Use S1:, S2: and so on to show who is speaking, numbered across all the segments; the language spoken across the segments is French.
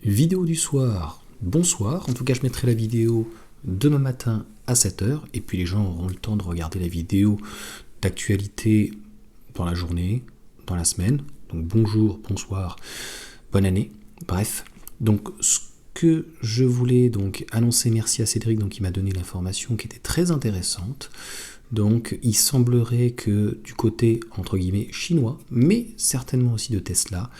S1: Vidéo du soir, bonsoir. En tout cas, je mettrai la vidéo demain matin à 7h. Et puis les gens auront le temps de regarder la vidéo d'actualité dans la journée, dans la semaine. Donc bonjour, bonsoir, bonne année. Bref, donc ce que je voulais donc annoncer, merci à Cédric donc, qui m'a donné l'information qui était très intéressante. Donc il semblerait que du côté, entre guillemets, chinois, mais certainement aussi de Tesla,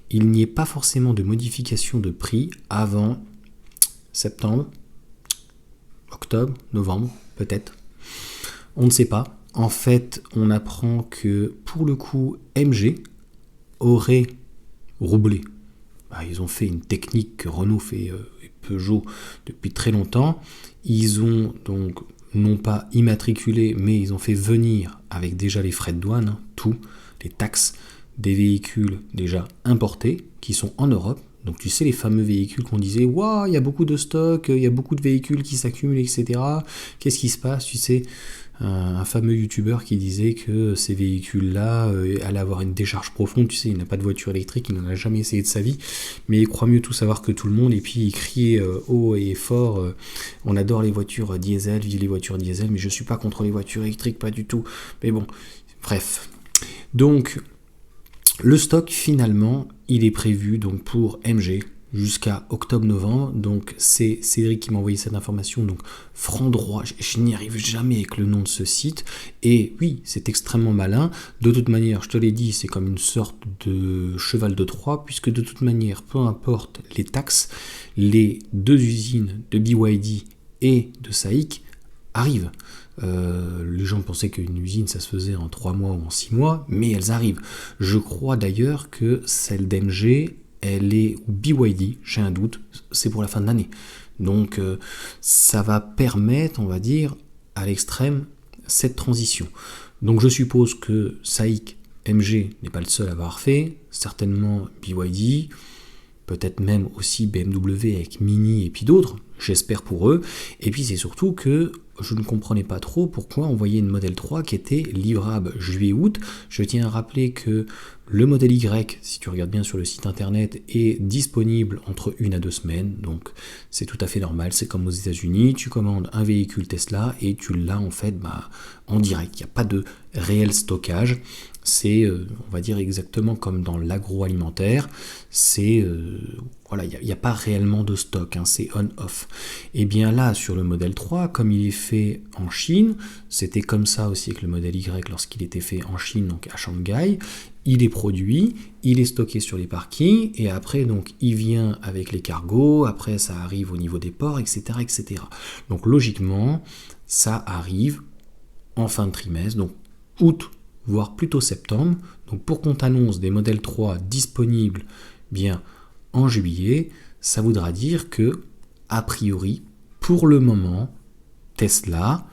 S1: il n'y ait pas forcément de modification de prix avant septembre, octobre, novembre, peut-être. On ne sait pas. En fait, on apprend que pour le coup, MG aurait roublé. Ils ont fait une technique que Renault fait et Peugeot depuis très longtemps. Ils ont donc non pas immatriculé, mais ils ont fait venir avec déjà les frais de douane, tout, les taxes des véhicules déjà importés qui sont en Europe. Donc tu sais les fameux véhicules qu'on disait waouh, il y a beaucoup de stock, il y a beaucoup de véhicules qui s'accumulent, etc. Qu'est-ce qui se passe? Tu sais, un fameux youtubeur qui disait que ces véhicules-là allaient avoir une décharge profonde. Tu sais, il n'a pas de voiture électrique, il n'en a jamais essayé de sa vie, mais il croit mieux tout savoir que tout le monde, et puis il crie haut et fort on adore les voitures diesel, vive les voitures diesel, mais je suis pas contre les voitures électriques, pas du tout. Mais bon, bref. Donc, le stock, finalement, il est prévu donc pour MG jusqu'à octobre-novembre. Donc, c'est Cédric qui m'a envoyé cette information. Donc, franc droit, je n'y arrive jamais avec le nom de ce site. Et oui, c'est extrêmement malin. De toute manière, je te l'ai dit, c'est comme une sorte de cheval de Troie, puisque de toute manière, peu importe les taxes, les deux usines de BYD et de SAIC arrivent. Les gens pensaient qu'une usine ça se faisait en 3 mois ou en 6 mois, mais elles arrivent. Je crois d'ailleurs que celle d'MG, elle est, ou BYD, j'ai un doute, c'est pour la fin de l'année. Donc ça va permettre, on va dire, à l'extrême, cette transition. Donc je suppose que SAIC, MG n'est pas le seul à avoir fait, certainement BYD, peut-être même aussi BMW avec Mini et puis d'autres, j'espère pour eux. Et puis c'est surtout que je ne comprenais pas trop pourquoi on voyait une Model 3 qui était livrable juillet-août. Je tiens à rappeler que le modèle Y, si tu regardes bien sur le site internet, est disponible entre 1 à 2 semaines, donc c'est tout à fait normal, c'est comme aux États-Unis, tu commandes un véhicule Tesla et tu l'as en fait en direct, il n'y a pas de réel stockage. C'est, on va dire exactement comme dans l'agroalimentaire, c'est, voilà, il n'y a pas réellement de stock, c'est on-off. Et bien là, sur le modèle 3, comme il est fait en Chine, c'était comme ça aussi avec le modèle Y lorsqu'il était fait en Chine, donc à Shanghai, il est produit, il est stocké sur les parkings, et après, donc, il vient avec les cargos, après, ça arrive au niveau des ports, etc., etc. Donc, logiquement, ça arrive en fin de trimestre, donc août, voire plutôt septembre. Donc pour qu'on t'annonce des modèles 3 disponibles bien en juillet, ça voudra dire que, a priori, pour le moment, Tesla,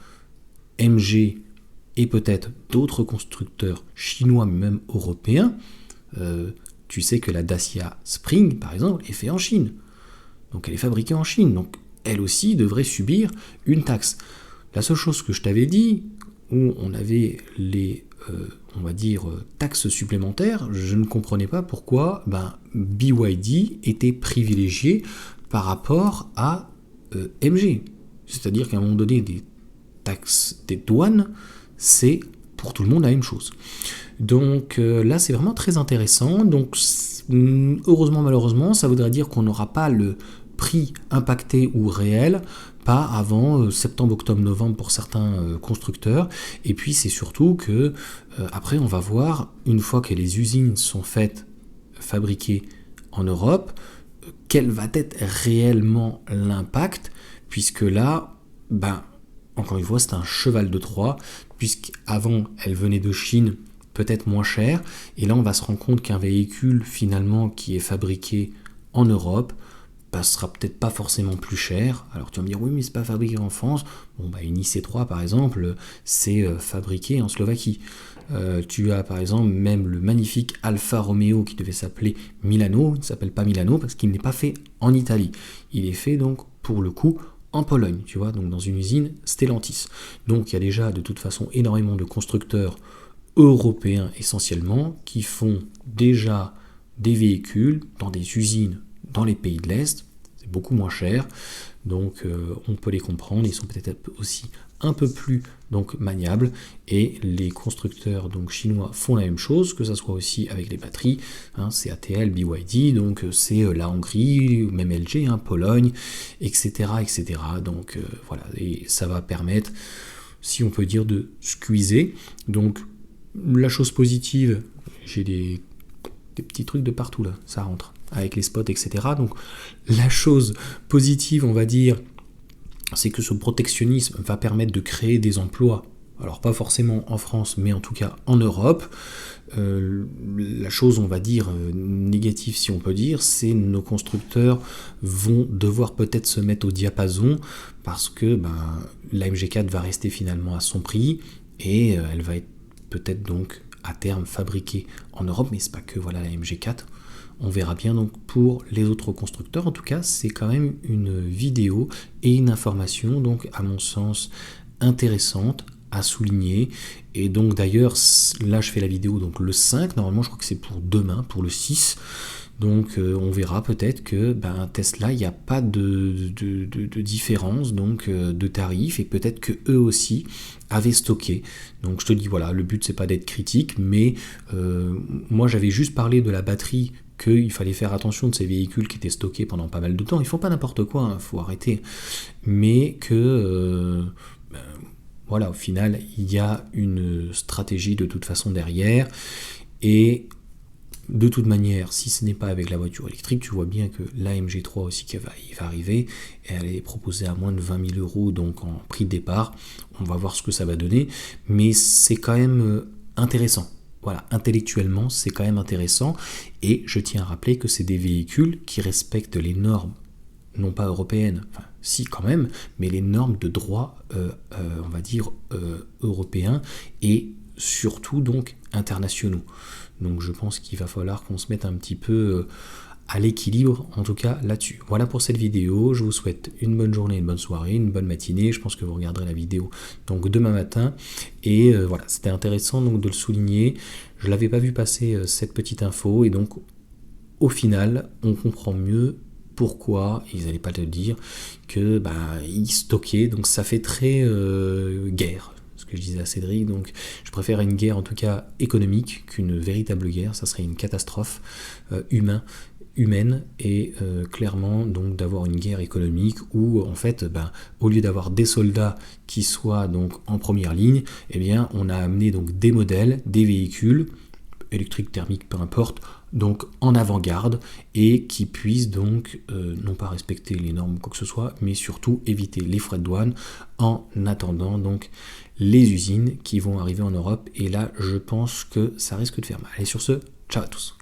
S1: MG et peut-être d'autres constructeurs chinois, même européens, tu sais que la Dacia Spring, par exemple, est faite en Chine. Donc elle est fabriquée en Chine. Donc elle aussi devrait subir une taxe. La seule chose que je t'avais dit, où on avait les on va dire taxes supplémentaires, je ne comprenais pas pourquoi BYD était privilégié par rapport à MG. C'est-à-dire qu'à un moment donné, des taxes des douanes, c'est pour tout le monde la même chose. Donc là, c'est vraiment très intéressant. Donc heureusement, malheureusement, ça voudrait dire qu'on n'aura pas le prix impacté ou réel, pas avant septembre, octobre, novembre pour certains constructeurs. Et puis c'est surtout que après on va voir, une fois que les usines sont faites, fabriquées en Europe, quel va être réellement l'impact, puisque là, encore une fois, c'est un cheval de Troie, puisqu'avant elle venait de Chine, peut-être moins cher, et là on va se rendre compte qu'un véhicule finalement qui est fabriqué en Europe sera peut-être pas forcément plus cher. Alors tu vas me dire oui mais c'est pas fabriqué en France. Une IC3 par exemple, c'est fabriqué en Slovaquie. Tu as par exemple même le magnifique Alfa Romeo qui devait s'appeler Milano, il ne s'appelle pas Milano parce qu'il n'est pas fait en Italie. Il est fait donc pour le coup en Pologne, tu vois, donc dans une usine Stellantis. Donc il y a déjà de toute façon énormément de constructeurs européens essentiellement qui font déjà des véhicules dans des usines dans les pays de l'Est, c'est beaucoup moins cher, donc on peut les comprendre, ils sont peut-être aussi un peu plus donc maniables, et les constructeurs donc chinois font la même chose, que ce soit aussi avec les batteries, hein, c'est ATL, BYD, donc c'est la Hongrie, même LG, hein, Pologne, etc. etc. Donc voilà, et ça va permettre, si on peut dire, de squeezer. Donc la chose positive, j'ai des petits trucs de partout là, ça rentre, avec les spots, etc. Donc la chose positive, on va dire, c'est que ce protectionnisme va permettre de créer des emplois, alors pas forcément en France, mais en tout cas en Europe. La chose, on va dire, négative, si on peut dire, c'est nos constructeurs vont devoir peut-être se mettre au diapason, parce que la MG4 va rester finalement à son prix, et elle va être peut-être donc à terme fabriquée en Europe, mais c'est pas que voilà la MG4. On verra bien donc pour les autres constructeurs. En tout cas, c'est quand même une vidéo et une information, donc à mon sens intéressante à souligner. Et donc d'ailleurs, là je fais la vidéo donc le 5, normalement je crois que c'est pour demain, pour le 6. Donc on verra peut-être que Tesla, il n'y a pas de différence donc de tarifs, et peut-être que eux aussi avaient stocké. Donc je te dis voilà, le but c'est pas d'être critique, mais moi j'avais juste parlé de la batterie, qu'il fallait faire attention de ces véhicules qui étaient stockés pendant pas mal de temps. Ils font pas n'importe quoi, hein, faut arrêter. Mais que voilà, au final, il y a une stratégie de toute façon derrière. Et de toute manière, si ce n'est pas avec la voiture électrique, tu vois bien que la MG3 aussi qui va arriver, et elle est proposée à moins de 20 000 euros, donc en prix de départ. On va voir ce que ça va donner, mais c'est quand même intéressant. Voilà, intellectuellement, c'est quand même intéressant, et je tiens à rappeler que c'est des véhicules qui respectent les normes, non pas européennes, enfin si quand même, mais les normes de droit, on va dire, européens, et surtout donc internationaux. Donc je pense qu'il va falloir qu'on se mette un petit peu à l'équilibre, en tout cas là-dessus. Voilà pour cette vidéo, je vous souhaite une bonne journée, une bonne soirée, une bonne matinée. Je pense que vous regarderez la vidéo donc demain matin, et voilà, c'était intéressant donc de le souligner. Je l'avais pas vu passer cette petite info, et donc au final on comprend mieux pourquoi ils n'allaient pas te dire que ils stockaient. Donc ça fait très guerre, ce que je disais à Cédric. Donc je préfère une guerre en tout cas économique qu'une véritable guerre. Ça serait une catastrophe humaine, et clairement donc d'avoir une guerre économique où en fait au lieu d'avoir des soldats qui soient donc en première ligne, eh bien on a amené donc des modèles, des véhicules électriques, thermiques, peu importe, donc en avant-garde, et qui puissent donc non pas respecter les normes ou quoi que ce soit, mais surtout éviter les frais de douane en attendant donc les usines qui vont arriver en Europe. Et là je pense que ça risque de faire mal. Allez, sur ce, ciao à tous.